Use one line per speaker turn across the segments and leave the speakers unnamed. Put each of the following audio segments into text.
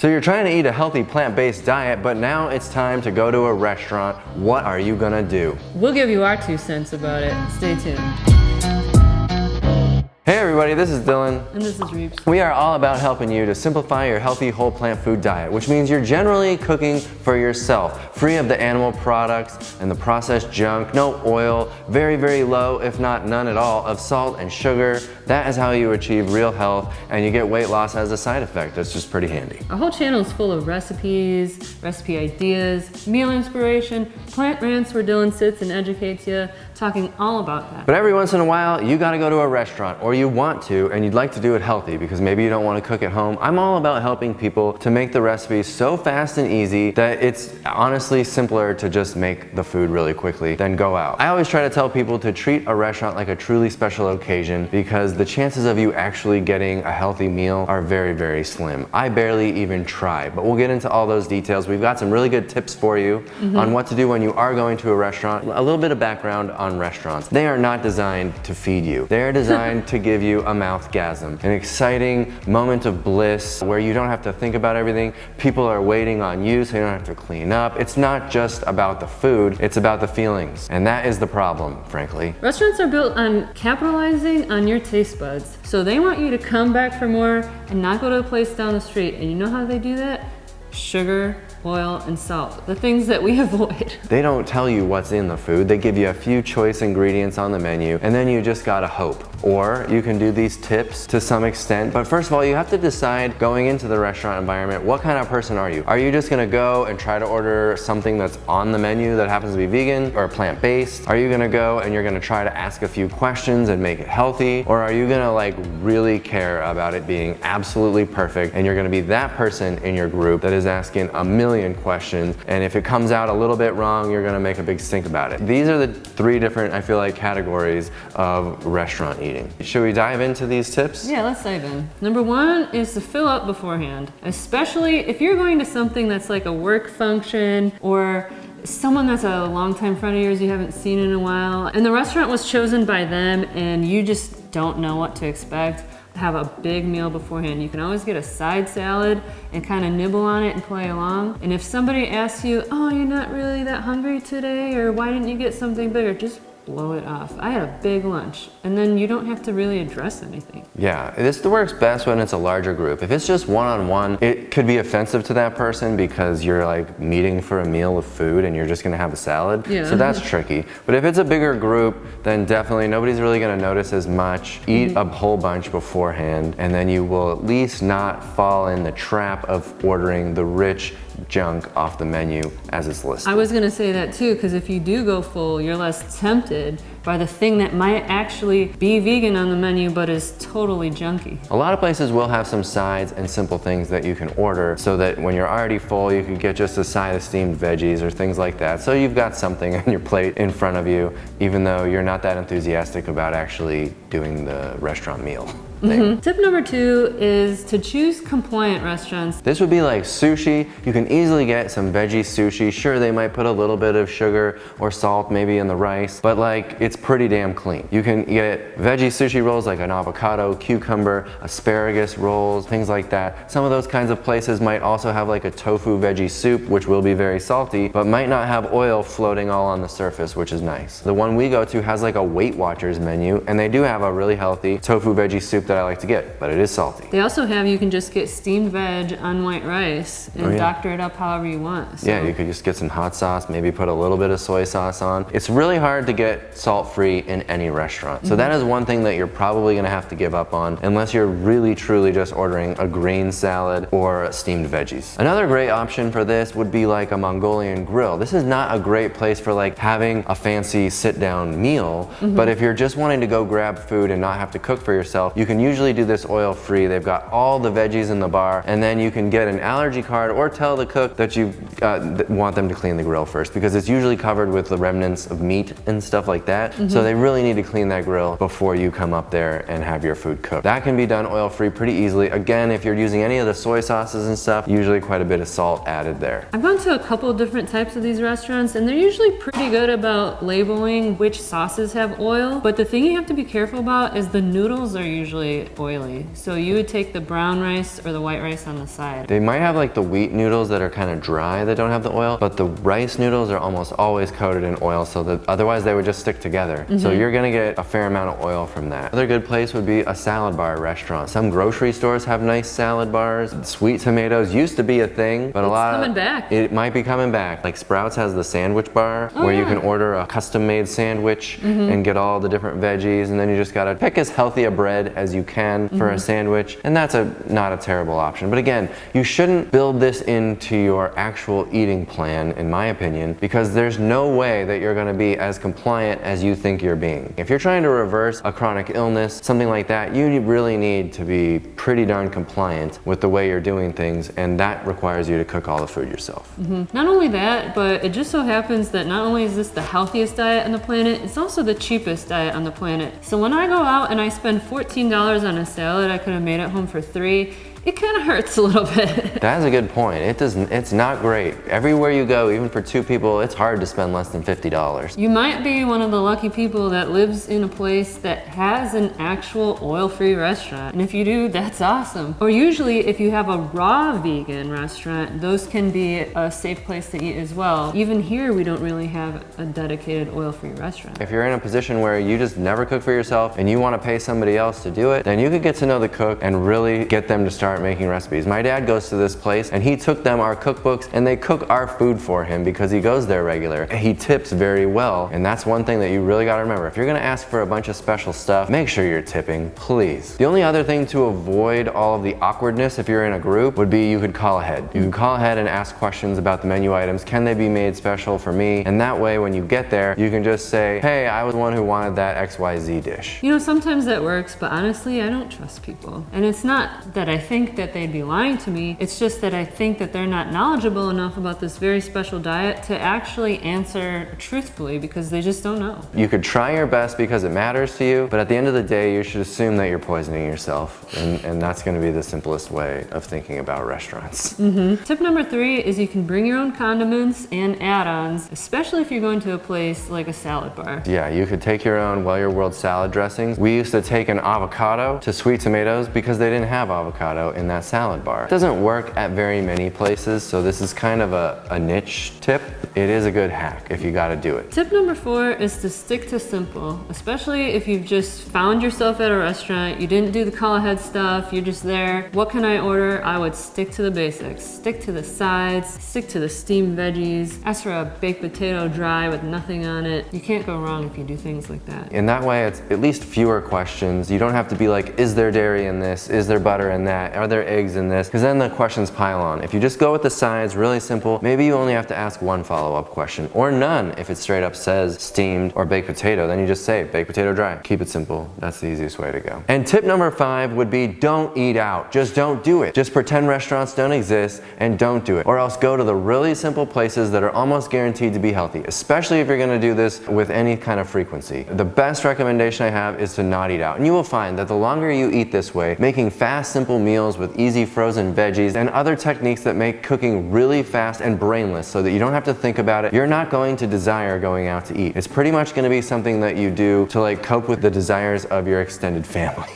So you're trying to eat a healthy plant-based diet, but now it's time to go to a restaurant. What are you gonna do?
We'll give you our 2 cents about it. Stay tuned.
Hey everybody, this is Dylan.
And this is Reeves.
We are all about helping you to simplify your healthy whole plant food diet, which means you're generally cooking for yourself, free of the animal products and the processed junk, no oil, very, very low, if not none at all, of salt and sugar. That is how you achieve real health, and you get weight loss as a side effect. That's just pretty handy.
Our whole channel is full of recipes, recipe ideas, meal inspiration, plant rants where Dylan sits and educates you, talking all about that.
But every once in a while, you gotta go to a restaurant, or you want to, and you'd like to do it healthy because maybe you don't want to cook at home. I'm all about helping people to make the recipes so fast and easy that it's honestly simpler to just make the food really quickly than go out. I always try to tell people to treat a restaurant like a truly special occasion because the chances of you actually getting a healthy meal are very, very slim. I barely even try, but we'll get into all those details. We've got some really good tips for you on what to do when you are going to a restaurant. A little bit of background on restaurants. They are not designed to feed you. They are designed to give you a mouthgasm, an exciting moment of bliss where you don't have to think about everything. People are waiting on you so you don't have to clean up. It's not just about the food, it's about the feelings. And that is the problem, frankly.
Restaurants are built on capitalizing on your taste buds. So they want you to come back for more and not go to a place down the street. And you know how they do that? Sugar, oil, and salt, the things that we avoid.
They don't tell you what's in the food. They give you a few choice ingredients on the menu, and then you just gotta hope. Or you can do these tips to some extent, but first of all, you have to decide going into the restaurant environment, what kind of person are you? Are you just gonna go and try to order something that's on the menu that happens to be vegan or plant-based? Are you gonna go and you're gonna try to ask a few questions and make it healthy? Or are you gonna like really care about it being absolutely perfect, and you're gonna be that person in your group that is asking a million questions, and if it comes out a little bit wrong, you're gonna make a big stink about it. These are the 3 different, I feel like, categories of restaurant eating. Should we dive into these tips?
Yeah, let's dive in. Number 1 is to fill up beforehand, especially if you're going to something that's like a work function or someone that's a longtime friend of yours you haven't seen in a while, and the restaurant was chosen by them and you just don't know what to expect. Have a big meal beforehand. You can always get a side salad and kind of nibble on it and play along. And if somebody asks you, oh, you're not really that hungry today, or why didn't you get something bigger, just blow it off. I had a big lunch, and then you don't have to really address anything.
Yeah, this works best when it's a larger group. If it's just one-on-one, it could be offensive to that person because you're like meeting for a meal of food and you're just gonna have a salad. Yeah. So that's tricky. But if it's a bigger group, then definitely nobody's really gonna notice as much. Eat a whole bunch beforehand, and then you will at least not fall in the trap of ordering the rich junk off the menu as it's listed.
I was gonna say that too, because if you do go full, you're less tempted by the thing that might actually be vegan on the menu but is totally junky.
A lot of places will have some sides and simple things that you can order so that when you're already full, you can get just a side of steamed veggies or things like that. So you've got something on your plate in front of you, even though you're not that enthusiastic about actually doing the restaurant meal.
Tip number 2 is to choose compliant restaurants.
This would be like sushi. You can easily get some veggie sushi. Sure, they might put a little bit of sugar or salt maybe in the rice, but like it's pretty damn clean. You can get veggie sushi rolls like an avocado, cucumber, asparagus rolls, things like that. Some of those kinds of places might also have like a tofu veggie soup, which will be very salty, but might not have oil floating all on the surface, which is nice. The one we go to has like a Weight Watchers menu, and they do have a really healthy tofu veggie soup that I like to get, but it is salty.
They also have, you can just get steamed veg on white rice and doctor it up however you want. So.
Yeah, you could just get some hot sauce, maybe put a little bit of soy sauce on. It's really hard to get salt-free in any restaurant. So that is one thing that you're probably gonna have to give up on unless you're really truly just ordering a green salad or steamed veggies. Another great option for this would be like a Mongolian grill. This is not a great place for like having a fancy sit-down meal, but if you're just wanting to go grab food and not have to cook for yourself, you can usually do this oil-free. They've got all the veggies in the bar, and then you can get an allergy card or tell the cook that you want them to clean the grill first, because it's usually covered with the remnants of meat and stuff like that. that. So they really need to clean that grill before you come up there and have your food cooked. That can be done oil-free pretty easily. Again, if you're using any of the soy sauces and stuff, usually quite a bit of salt added there.
I've gone to a couple different types of these restaurants and they're usually pretty good about labeling which sauces have oil, but the thing you have to be careful about is the noodles are usually oily. So you would take the brown rice or the white rice on the side.
They might have like the wheat noodles that are kind of dry that don't have the oil, but the rice noodles are almost always coated in oil, so that otherwise they would just stick together. So you're gonna get a fair amount of oil from that. Another good place would be a salad bar restaurant. Some grocery stores have nice salad bars. Sweet tomatoes used to be a thing, but it might be coming back. Like Sprouts has the sandwich bar where you can order a custom-made sandwich and get all the different veggies, and then you just gotta pick as healthy a bread as you can for a sandwich, and that's not a terrible option. But again, you shouldn't build this into your actual eating plan, in my opinion, because there's no way that you're gonna be as compliant as you think you're being. If you're trying to reverse a chronic illness, something like that, you really need to be pretty darn compliant with the way you're doing things, and that requires you to cook all the food yourself.
Not only that, but it just so happens that not only is this the healthiest diet on the planet, it's also the cheapest diet on the planet. So when I go out and I spend $14 on a salad I could have made at home for $3, it kind of hurts a little bit.
That's a good point. It's not great. Everywhere you go, even for 2 people, it's hard to spend less than $50.
You might be one of the lucky people that lives in a place that has an actual oil-free restaurant. And if you do, that's awesome. Or usually if you have a raw vegan restaurant, those can be a safe place to eat as well. Even here, we don't really have a dedicated oil-free restaurant.
If you're in a position where you just never cook for yourself and you want to pay somebody else to do it, then you could get to know the cook and really get them to start making recipes. My dad goes to this place and he took them our cookbooks and they cook our food for him because he goes there regular. He tips very well, and that's one thing that you really got to remember. If you're going to ask for a bunch of special stuff, make sure you're tipping, please. The only other thing to avoid all of the awkwardness if you're in a group would be you could call ahead. You can call ahead and ask questions about the menu items. Can they be made special for me? And that way when you get there, you can just say, hey, I was the one who wanted that XYZ dish.
You know, sometimes that works, but honestly, I don't trust people. And it's not that I think that they'd be lying to me, it's just that I think that they're not knowledgeable enough about this very special diet to actually answer truthfully because they just don't know.
You could try your best because it matters to you, but at the end of the day, you should assume that you're poisoning yourself, and that's going to be the simplest way of thinking about restaurants.
Tip number 3 is you can bring your own condiments and add-ons, especially if you're going to a place like a salad bar.
Yeah, you could take your own Well Your World salad dressings. We used to take an avocado to sweet tomatoes because they didn't have avocado in that salad bar. It doesn't work at very many places, so this is kind of a niche tip. It is a good hack if you gotta do it.
Tip number 4 is to stick to simple, especially if you've just found yourself at a restaurant, you didn't do the call ahead stuff, you're just there. What can I order? I would stick to the basics. Stick to the sides, stick to the steamed veggies, ask for a baked potato dry with nothing on it. You can't go wrong if you do things like that.
In that way, it's at least fewer questions. You don't have to be like, is there dairy in this? Is there butter in that? Are there eggs in this? Because then the questions pile on. If you just go with the sides, really simple, maybe you only have to ask one follow-up question, or none if it straight up says steamed or baked potato. Then you just say baked potato dry. Keep it simple. That's the easiest way to go. And tip number 5 would be don't eat out. Just don't do it. Just pretend restaurants don't exist and don't do it. Or else go to the really simple places that are almost guaranteed to be healthy, especially if you're gonna do this with any kind of frequency. The best recommendation I have is to not eat out. And you will find that the longer you eat this way, making fast, simple meals with easy frozen veggies and other techniques that make cooking really fast and brainless so that you don't have to think about it, you're not going to desire going out to eat. It's pretty much gonna be something that you do to like cope with the desires of your extended family.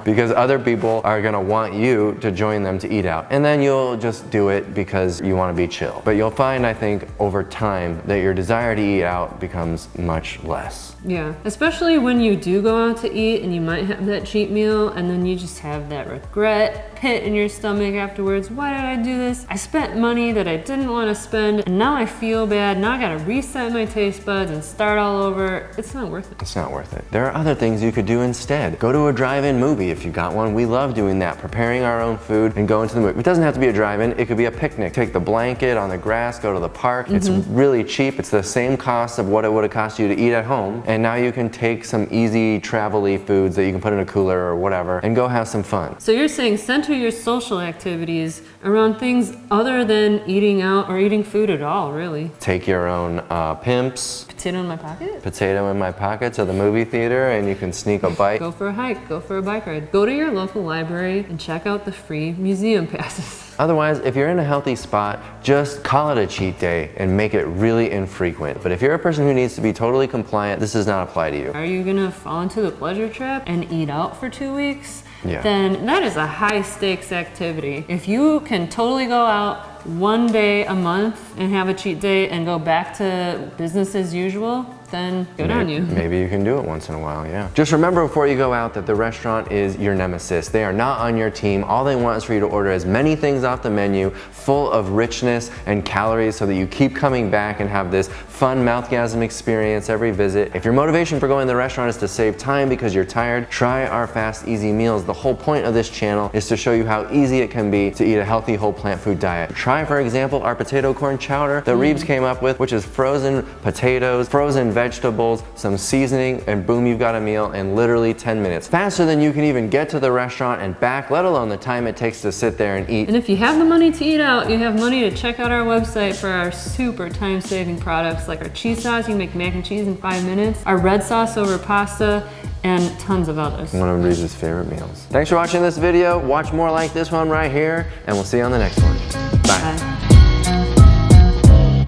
Because other people are gonna want you to join them to eat out. And then you'll just do it because you wanna be chill. But you'll find, I think, over time that your desire to eat out becomes much less.
Yeah, especially when you do go out to eat and you might have that cheat meal and then you just have that regret pit in your stomach afterwards. Why did I do this? I spent money that I didn't want to spend and now I feel bad. Now I gotta reset my taste buds and start all over. It's not worth it.
It's not worth it. There are other things you could do instead. Go to a drive-in movie. movie if you got one. We love doing that, preparing our own food and going to the movie. It doesn't have to be a drive-in, it could be a picnic. Take the blanket on the grass, go to the park. It's really cheap. It's the same cost of what it would have cost you to eat at home. And now you can take some easy travel-y foods that you can put in a cooler or whatever and go have some fun.
So you're saying center your social activities around things other than eating out or eating food at all, really.
Take your own pimps.
Potato in my pocket?
Potato in my pocket to the movie theater, and you can sneak a bite.
Go for a hike, go for a bike ride. Go to your local library and check out the free museum passes.
Otherwise, if you're in a healthy spot, just call it a cheat day and make it really infrequent. But if you're a person who needs to be totally compliant, this does not apply to you.
Are you gonna fall into the pleasure trap and eat out for 2 weeks?
Yeah.
Then that is a high stakes activity. If you can totally go out 1 day a month and have a cheat day and go back to business as usual, then good on you.
Maybe you can do it once in a while, yeah. Just remember before you go out that the restaurant is your nemesis. They are not on your team. All they want is for you to order as many things off the menu full of richness and calories so that you keep coming back and have this fun mouthgasm experience every visit. If your motivation for going to the restaurant is to save time because you're tired, try our fast, easy meals. The whole point of this channel is to show you how easy it can be to eat a healthy whole plant food diet. Try, for example, our potato corn chowder that Reeves came up with, which is frozen potatoes, frozen vegetables, some seasoning, and boom, you've got a meal in literally 10 minutes. Faster than you can even get to the restaurant and back, let alone the time it takes to sit there and eat.
And if you have the money to eat out, you have money to check out our website for our super time-saving products like our cheese sauce. You can make mac and cheese in 5 minutes, our red sauce over pasta, and tons of others.
One of Reeves' favorite meals. Thanks for watching this video. Watch more like this one right here, and we'll see you on the next one.